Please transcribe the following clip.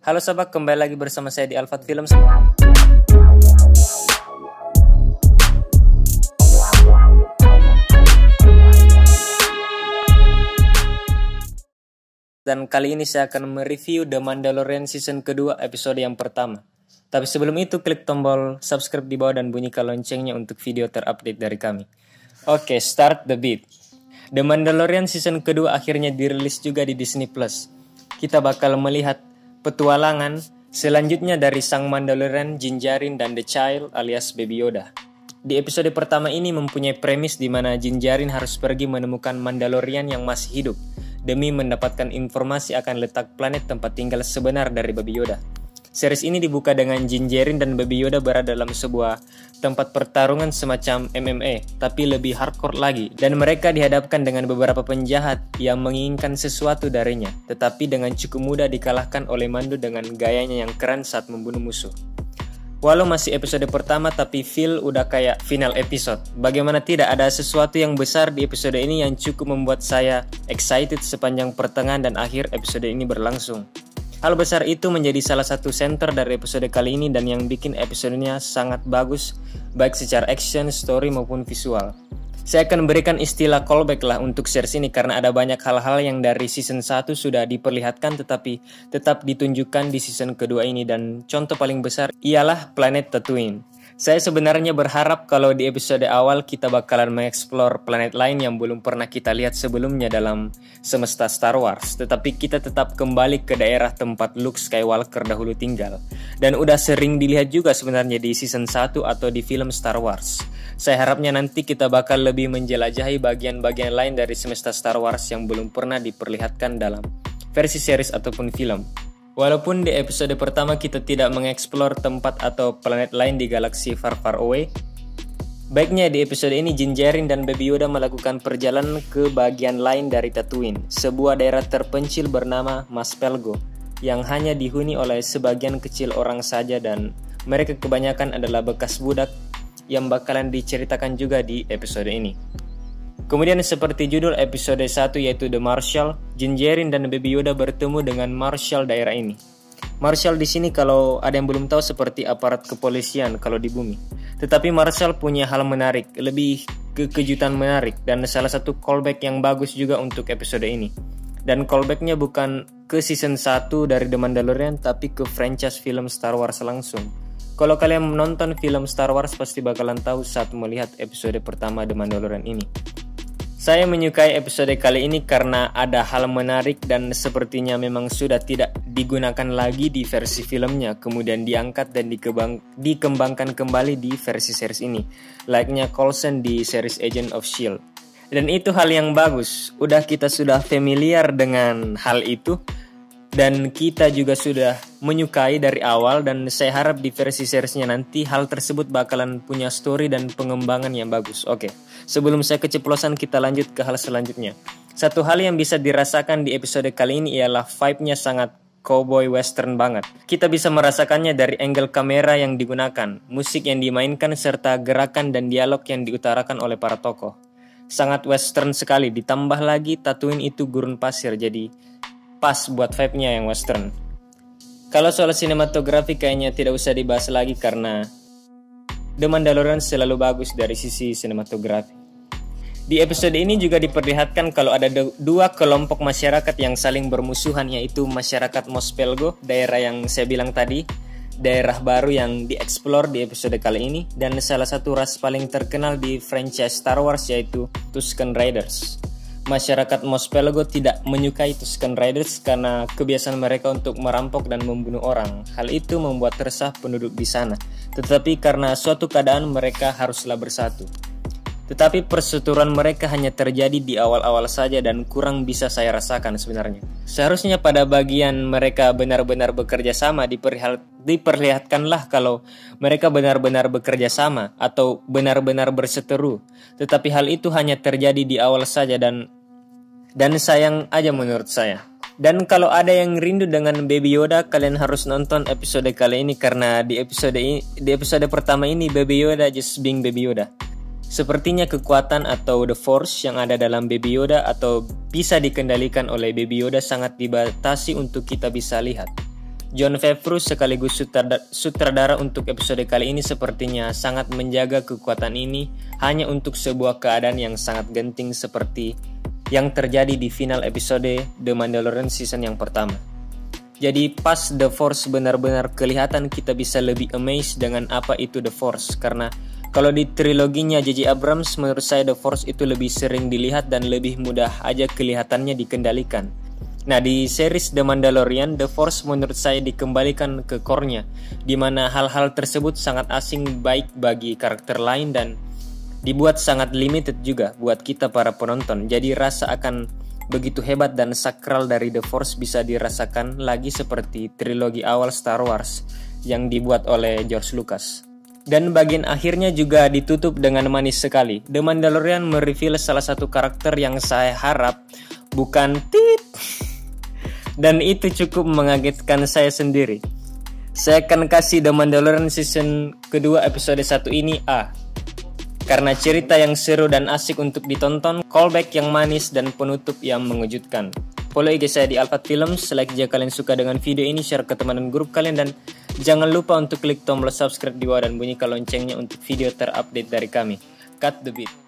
Halo sahabat, kembali lagi bersama saya di Alfat Film. Dan kali ini saya akan mereview The Mandalorian season kedua episode yang pertama. Tapi sebelum itu klik tombol subscribe di bawah dan bunyikan loncengnya untuk video terupdate dari kami. Oke, start the beat. The Mandalorian season kedua akhirnya dirilis juga di Disney Plus. Kita bakal melihat petualangan selanjutnya dari sang Mandalorian, Din Djarin dan The Child alias Baby Yoda. Di episode pertama ini mempunyai premis di mana Din Djarin harus pergi menemukan Mandalorian yang masih hidup demi mendapatkan informasi akan letak planet tempat tinggal sebenar dari Baby Yoda. Series ini dibuka dengan Din Djarin dan Baby Yoda berada dalam sebuah tempat pertarungan semacam MMA, tapi lebih hardcore lagi. Dan mereka dihadapkan dengan beberapa penjahat yang menginginkan sesuatu darinya, tetapi dengan cukup mudah dikalahkan oleh Mando dengan gayanya yang keren saat membunuh musuh. Walau masih episode pertama, tapi feel udah kayak final episode. Bagaimana tidak, ada sesuatu yang besar di episode ini yang cukup membuat saya excited sepanjang pertengahan dan akhir episode ini berlangsung. Hal besar itu menjadi salah satu center dari episode kali ini dan yang bikin episodenya sangat bagus, baik secara action, story maupun visual. Saya akan berikan istilah callback lah untuk series ini karena ada banyak hal-hal yang dari season 1 sudah diperlihatkan tetapi tetap ditunjukkan di season kedua ini, dan contoh paling besar ialah planet Tatooine. Saya sebenarnya berharap kalau di episode awal kita bakalan mengeksplor planet lain yang belum pernah kita lihat sebelumnya dalam semesta Star Wars. Tetapi kita tetap kembali ke daerah tempat Luke Skywalker dahulu tinggal. Dan udah sering dilihat juga sebenarnya di season 1 atau di film Star Wars. Saya harapnya nanti kita bakal lebih menjelajahi bagian-bagian lain dari semesta Star Wars yang belum pernah diperlihatkan dalam versi series ataupun film. Walaupun di episode pertama kita tidak mengeksplor tempat atau planet lain di galaksi far far away, baiknya di episode ini Din Djarin dan Baby Yoda melakukan perjalanan ke bagian lain dari Tatooine, sebuah daerah terpencil bernama Mos Pelgo yang hanya dihuni oleh sebagian kecil orang saja, dan mereka kebanyakan adalah bekas budak yang bakalan diceritakan juga di episode ini. Kemudian seperti judul episode 1 yaitu The Marshal, Din Djarin dan Baby Yoda bertemu dengan Marshal daerah ini. Marshal di sini kalau ada yang belum tahu seperti aparat kepolisian kalau di bumi. Tetapi Marshal punya hal menarik, lebih ke kejutan menarik, dan salah satu callback yang bagus juga untuk episode ini. Dan callbacknya bukan ke season 1 dari The Mandalorian tapi ke franchise film Star Wars langsung. Kalau kalian menonton film Star Wars pasti bakalan tahu saat melihat episode pertama The Mandalorian ini. Saya menyukai episode kali ini karena ada hal menarik dan sepertinya memang sudah tidak digunakan lagi di versi filmnya, kemudian diangkat dan dikembangkan kembali di versi series ini, layaknya Coulson di series Agent of S.H.I.E.L.D. Dan itu hal yang bagus, kita sudah familiar dengan hal itu dan kita juga sudah menyukai dari awal, dan saya harap di versi seriesnya nanti hal tersebut bakalan punya story dan pengembangan yang bagus. Oke, sebelum saya keceplosan kita lanjut ke hal selanjutnya. Satu hal yang bisa dirasakan di episode kali ini ialah vibe-nya sangat cowboy western banget. Kita bisa merasakannya dari angle kamera yang digunakan, musik yang dimainkan, serta gerakan dan dialog yang diutarakan oleh para tokoh. Sangat western sekali, ditambah lagi Tatooine itu gurun pasir, jadi pas buat vibe-nya yang western. Kalau soal sinematografi kayaknya tidak usah dibahas lagi karena The Mandalorian selalu bagus dari sisi sinematografi. Di episode ini juga diperlihatkan kalau ada dua kelompok masyarakat yang saling bermusuhan, yaitu masyarakat Mos Pelgo, daerah yang saya bilang tadi, daerah baru yang dieksplor di episode kali ini, dan salah satu ras paling terkenal di franchise Star Wars yaitu Tusken Raiders. Masyarakat Mos Pelgo tidak menyukai Tusken Raiders karena kebiasaan mereka untuk merampok dan membunuh orang. Hal itu membuat resah penduduk di sana. Tetapi karena suatu keadaan mereka haruslah bersatu. Tetapi perseteruan mereka hanya terjadi di awal-awal saja dan kurang bisa saya rasakan sebenarnya. Seharusnya pada bagian mereka benar-benar bekerja sama diperlihatkanlah kalau mereka benar-benar bekerja sama atau benar-benar berseteru. Tetapi hal itu hanya terjadi di awal saja dan sayang aja menurut saya. Dan kalau ada yang rindu dengan Baby Yoda, kalian harus nonton episode kali ini karena di episode pertama ini Baby Yoda just being Baby Yoda. Sepertinya kekuatan atau The Force yang ada dalam Baby Yoda atau bisa dikendalikan oleh Baby Yoda sangat dibatasi untuk kita bisa lihat. Jon Favreau sekaligus sutradara untuk episode kali ini sepertinya sangat menjaga kekuatan ini hanya untuk sebuah keadaan yang sangat genting seperti yang terjadi di final episode The Mandalorian season yang pertama. Jadi pas The Force benar-benar kelihatan, kita bisa lebih amazed dengan apa itu The Force. Karena kalau di triloginya J.J. Abrams, menurut saya The Force itu lebih sering dilihat dan lebih mudah aja kelihatannya dikendalikan. Nah, di series The Mandalorian, The Force menurut saya dikembalikan ke core-nya, di mana hal-hal tersebut sangat asing baik bagi karakter lain dan dibuat sangat limited juga buat kita para penonton. Jadi rasa akan begitu hebat dan sakral dari The Force bisa dirasakan lagi seperti trilogi awal Star Wars yang dibuat oleh George Lucas. Dan bagian akhirnya juga ditutup dengan manis sekali. The Mandalorian mereveal salah satu karakter yang saya harap bukan tit. Dan itu cukup mengagetkan saya sendiri. Saya akan kasih The Mandalorian season kedua episode 1 ini A. Karena cerita yang seru dan asik untuk ditonton, callback yang manis dan penutup yang mengejutkan. Follow IG saya di Alphard Films, like jika kalian suka dengan video ini, share ke teman dan grup kalian, dan jangan lupa untuk klik tombol subscribe di bawah dan bunyikan loncengnya untuk video terupdate dari kami. Cut the beat.